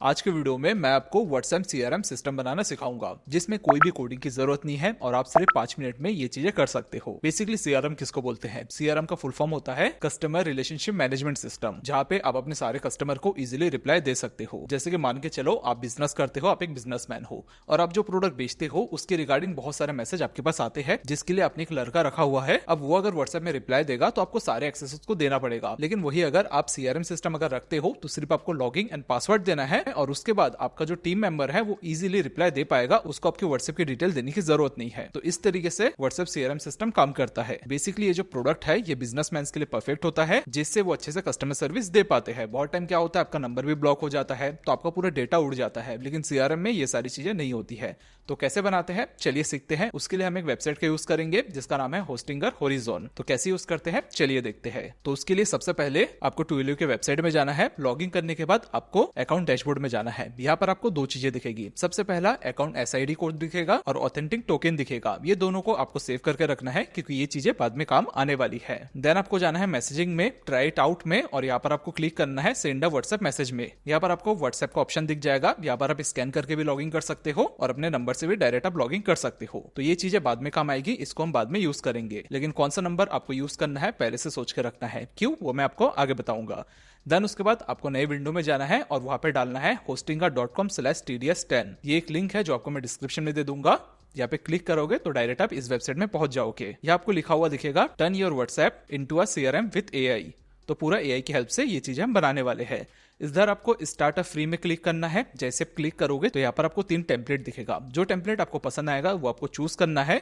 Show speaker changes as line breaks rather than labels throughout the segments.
आज के वीडियो में मैं आपको व्हाट्सएप सीआरएम सिस्टम बनाना सिखाऊंगा जिसमें कोई भी कोडिंग की जरूरत नहीं है और आप सिर्फ 5 मिनट में ये चीजें कर सकते हो। बेसिकली सीआरएम किसको बोलते हैं? सीआरएम का फुल फॉर्म होता है कस्टमर रिलेशनशिप मैनेजमेंट सिस्टम, जहाँ पे आप अपने सारे कस्टमर को इजिली रिप्लाई दे सकते हो। जैसे कि मान के चलो आप बिजनेस करते हो, आप एक बिजनेसमैन हो और आप जो प्रोडक्ट बेचते हो उसके रिगार्डिंग बहुत सारे मैसेज आपके पास आते हैं, जिसके लिए आपने एक लड़का रखा हुआ है। अब वो अगर व्हाट्सएप में रिप्लाई देगा तो आपको सारे एक्सेस को देना पड़ेगा, लेकिन वही अगर आप सीआरएम सिस्टम अगर रखते हो तो सिर्फ आपको लॉगिंग एंड पासवर्ड देना है और उसके बाद आपका जो टीम मेंबर है वो इजीली रिप्लाई दे पाएगा, उसको आपके व्हाट्सएप की डिटेल देने की जरूरत नहीं है। तो इस तरीके से व्हाट्सएप सीआरएम सिस्टम काम करता है। बेसिकली ये जो प्रोडक्ट है ये बिजनेसमैन के लिए परफेक्ट होता है, जिससे वो अच्छे से कस्टमर सर्विस दे पाते हैं। बहुत टाइम क्या होता है, आपका नंबर भी ब्लॉक हो जाता है तो आपका पूरा डेटा उड़ जाता है, लेकिन सीआरएम में ये सारी चीजें नहीं होती है। तो कैसे बनाते हैं चलिए सीखते हैं। उसके लिए हम एक वेबसाइट का यूज करेंगे जिसका नाम है होस्टिंगर हॉरिजॉन। तो कैसे यूज करते हैं चलिए देखते हैं। तो उसके लिए सबसे पहले आपको ट्विलियो के वेबसाइट में जाना है। लॉगिन करने के बाद आपको अकाउंट डैशबोर्ड में जाना है। यहाँ पर आपको दो चीजें दिखेगी। सबसे पहला अकाउंट एसआईडी कोड दिखेगा और ऑथेंटिक टोकन दिखेगा। ये दोनों को आपको सेव करके रखना है क्योंकि ये चीजें बाद में काम आने वाली है। देन आपको जाना है मैसेजिंग में, ट्राई इट आउट में, और यहाँ पर आपको क्लिक करना है सेंड अ व्हाट्सएप मैसेज में। यहाँ पर आपको व्हाट्सएप का ऑप्शन दिख जाएगा। यहाँ पर आप स्कैन करके भी लॉगिन कर सकते हो और अपने नंबर से भी डायरेक्ट आप लॉगिन कर सकते हो। तो ये चीजें बाद में काम आएगी, इसको हम बाद में यूज करेंगे, लेकिन कौन सा नंबर आपको यूज करना है पहले से सोच के रखना है। क्यों, वो मैं आपको आगे बताऊंगा। देन उसके बाद आपको नए विंडो में जाना है और वहां पे डालना है hostinga.com/tds10। ये एक लिंक है जो आपको मैं डिस्क्रिप्शन में दे दूंगा। यहाँ पे क्लिक करोगे तो डायरेक्ट आप इस वेबसाइट में पहुंच जाओगे। यहाँ आपको लिखा हुआ दिखेगा turn your WhatsApp into a CRM with AI. तो पूरा एआई की हेल्प से ये चीजें हम बनाने वाले हैं। इधर आपको स्टार्ट अ फ्री में क्लिक करना है। जैसे क्लिक करोगे तो यहाँ पर आपको 3 टेम्पलेट दिखेगा। जो टेम्पलेट आपको पसंद आएगा वो आपको चूज करना है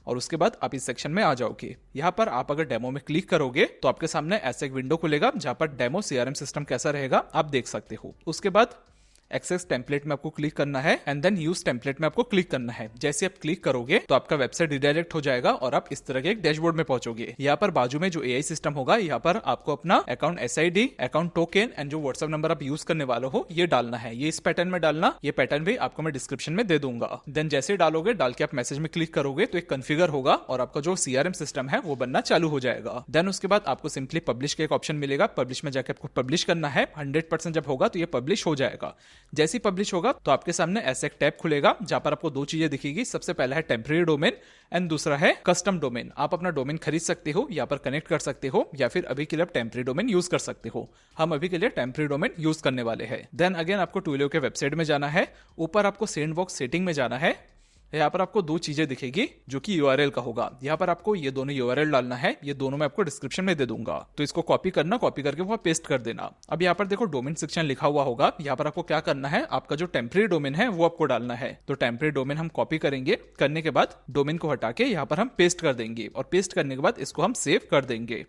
और उसके बाद आप इस सेक्शन में आ जाओगे। यहाँ पर आप अगर डेमो में क्लिक करोगे तो आपके सामने ऐसा एक विंडो खुलेगा जहां पर डेमो सीआरएम सिस्टम कैसा रहेगा आप देख सकते हो। उसके बाद एक्सेस टेम्पलेट में आपको क्लिक करना है एंड देन यूज टेम्पलेट में आपको क्लिक करना है। जैसे आप क्लिक करोगे तो आपका वेबसाइट रिडायरेक्ट हो जाएगा और आप इस तरह के एक डैशबोर्ड में पहुंचोगे। यहाँ पर बाजू में जो एआई सिस्टम होगा, यहाँ पर आपको अपना account SID, account token and जो व्हाट्सएप नंबर आप यूज करने वाले हो ये डालना है। ये इस पैटर्न में डालना, ये पैटर्न भी आपको मैं डिस्क्रिप्शन में दे दूंगा। देन जैसे डालोगे, डाल के आप मैसेज में क्लिक करोगे तो एक कॉन्फ़िगर होगा और आपका जो सीआरएम सिस्टम है वो बनना चालू हो जाएगा। देन उसके बाद आपको सिंपली पब्लिश का एक ऑप्शन मिलेगा। पब्लिश में जाकर आपको पब्लिश करना है। 100% जब होगा तो ये पब्लिश हो जाएगा। जैसे पब्लिश होगा तो आपके सामने ऐसा एक टैब खुलेगा जहां पर आपको 2 चीजें दिखेगी। सबसे पहला है टेम्परेरी डोमेन एंड दूसरा है कस्टम डोमेन। आप अपना डोमेन खरीद सकते हो, यहाँ पर कनेक्ट कर सकते हो या फिर अभी के लिए आप टेम्परेरी डोमेन यूज कर सकते हो। हम अभी के लिए टेम्परेरी डोमेन यूज करने वाले हैं। देन अगेन आपको ट्विलियो के वेबसाइट में जाना है। ऊपर आपको सेंडबॉक्स सेटिंग में जाना है। यहाँ पर आपको 2 चीजें दिखेगी जो कि यूआरएल का होगा। यहाँ पर आपको ये दोनों यूआरएल डालना है। ये दोनों मैं आपको डिस्क्रिप्शन में दे दूंगा, तो इसको कॉपी करना, कॉपी करके वहां पेस्ट कर देना। अब यहाँ पर देखो डोमेन सेक्शन लिखा हुआ होगा। यहाँ पर आपको क्या करना है, आपका जो टेम्परेरी डोमेन है वो आपको डालना है। तो टेम्परेरी डोमेन हम कॉपी करेंगे, करने के बाद डोमेन को हटा के यहाँ पर हम पेस्ट कर देंगे और पेस्ट करने के बाद इसको हम सेव कर देंगे।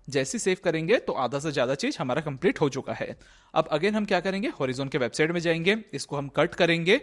जैसे सेव करेंगे तो आधा से ज्यादा चीज हमारा कंप्लीट हो चुका है। अब अगेन हम क्या करेंगे, हॉरिजॉन के वेबसाइट में जाएंगे, इसको हम कट करेंगे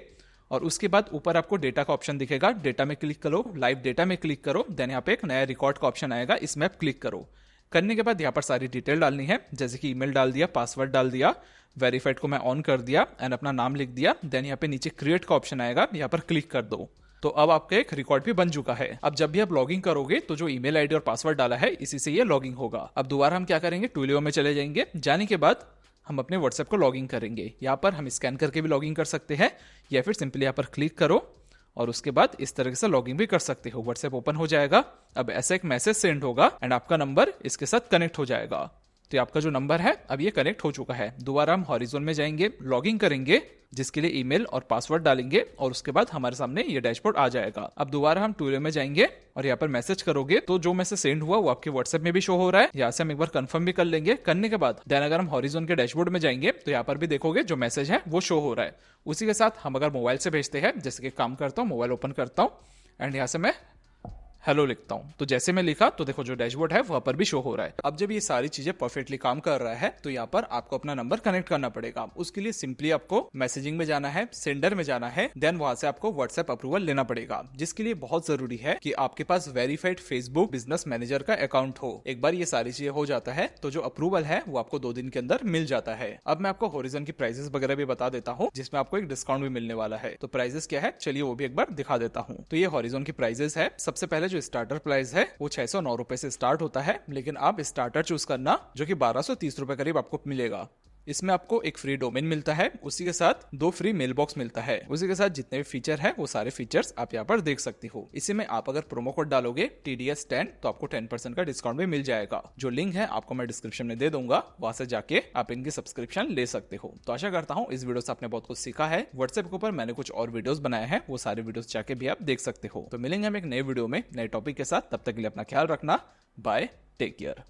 और उसके बाद ऊपर आपको डेटा का ऑप्शन दिखेगा। डेटा में क्लिक करो, लाइव डेटा में क्लिक करो। देन यहाँ पे एक नया रिकॉर्ड का ऑप्शन आएगा, इसमें आप क्लिक करो। करने के बाद यहाँ पर सारी डिटेल डालनी है, जैसे कि ईमेल डाल दिया, पासवर्ड डाल दिया, वेरीफाइड को मैं ऑन कर दिया एंड अपना नाम लिख दिया। देन यहाँ पे नीचे क्रिएट का ऑप्शन आएगा, यहाँ पर क्लिक कर दो। तो अब आपका एक रिकॉर्ड भी बन चुका है। अब जब भी आप लॉगिन करोगे तो जो ईमेल आईडी और पासवर्ड डाला है इसी से ये लॉगिन होगा। अब दोबारा हम क्या करेंगे, ट्विलियो में चले जाएंगे। जाने के बाद हम अपने व्हाट्सएप को लॉगिन करेंगे। यहाँ पर हम स्कैन करके भी लॉगिन कर सकते हैं या फिर सिंपली यहाँ पर क्लिक करो और उसके बाद इस तरह से लॉगिन भी कर सकते हो। व्हाट्सएप ओपन हो जाएगा। अब ऐसा एक मैसेज सेंड होगा एंड आपका नंबर इसके साथ कनेक्ट हो जाएगा। तो आपका जो नंबर है अब ये कनेक्ट हो चुका है। दोबारा हम हॉरिजॉन में जाएंगे, लॉगिन करेंगे, जिसके लिए ईमेल और पासवर्ड डालेंगे और उसके बाद हमारे सामने ये डैशबोर्ड आ जाएगा। अब दोबारा हम ट्विलियो में जाएंगे और यहाँ पर मैसेज करोगे तो जो मैसेज सेंड हुआ वो आपके व्हाट्सएप में भी शो हो रहा है। यहाँ से हम एक बार कंफर्म भी कर लेंगे। करने के बाद देन अगर हम हॉरिजॉन के डैशबोर्ड में जाएंगे तो यहाँ पर भी देखोगे जो मैसेज है वो शो हो रहा है। उसी के साथ हम अगर मोबाइल से भेजते हैं, जैसे कि काम करता हूँ, मोबाइल ओपन करता हूँ एंड यहाँ से मैं हेलो लिखता हूं, तो जैसे मैं लिखा तो देखो जो डैशबोर्ड है वहां पर भी शो हो रहा है। अब जब ये सारी चीजें परफेक्टली काम कर रहा है तो यहाँ पर आपको अपना नंबर कनेक्ट करना पड़ेगा। उसके लिए सिंपली आपको मैसेजिंग में जाना है, सेंडर में जाना है, देन वहां से आपको व्हाट्सएप अप्रूवल लेना पड़ेगा, जिसके लिए बहुत जरूरी है कि आपके पास वेरीफाइड फेसबुक बिजनेस मैनेजर का अकाउंट हो। एक बार ये सारी चीजें हो जाता है तो जो अप्रूवल है वो आपको 2 दिन के अंदर मिल जाता है। अब मैं आपको हॉरिजॉन की प्राइसेस वगैरह भी बता देता हूँ, जिसमें आपको एक डिस्काउंट भी मिलने वाला है। तो प्राइसेस क्या है चलिए वो भी एक बार दिखा देता हूँ। तो ये हॉरिजॉन की प्राइसेस है। सबसे पहले जो स्टार्टर प्राइस है वो 609 रुपए से स्टार्ट होता है, लेकिन आप स्टार्टर चूज करना जो कि 1230 रुपए करीब आपको मिलेगा। इसमें आपको एक फ्री डोमेन मिलता है, उसी के साथ 2 फ्री मेल बॉक्स मिलता है, उसी के साथ जितने भी फीचर है वो सारे फीचर्स आप यहाँ पर देख सकते हो। इसी में आप अगर प्रोमो कोड डालोगे TDS10 तो आपको 10% का डिस्काउंट भी मिल जाएगा। जो लिंक है आपको मैं डिस्क्रिप्शन में दे दूंगा, वहां से जाके आप इनकी सब्सक्रिप्शन ले सकते हो। तो आशा करता हूँ इस वीडियो से आपने बहुत कुछ सीखा है। व्हाट्सएप के ऊपर मैंने कुछ और वीडियोस बनाए हैं, वो सारे वीडियोस जाके भी आप देख सकते हो। तो मिलेंगे हम एक नए वीडियो में नए टॉपिक के साथ, तब तक के लिए अपना ख्याल रखना। Bye, take care.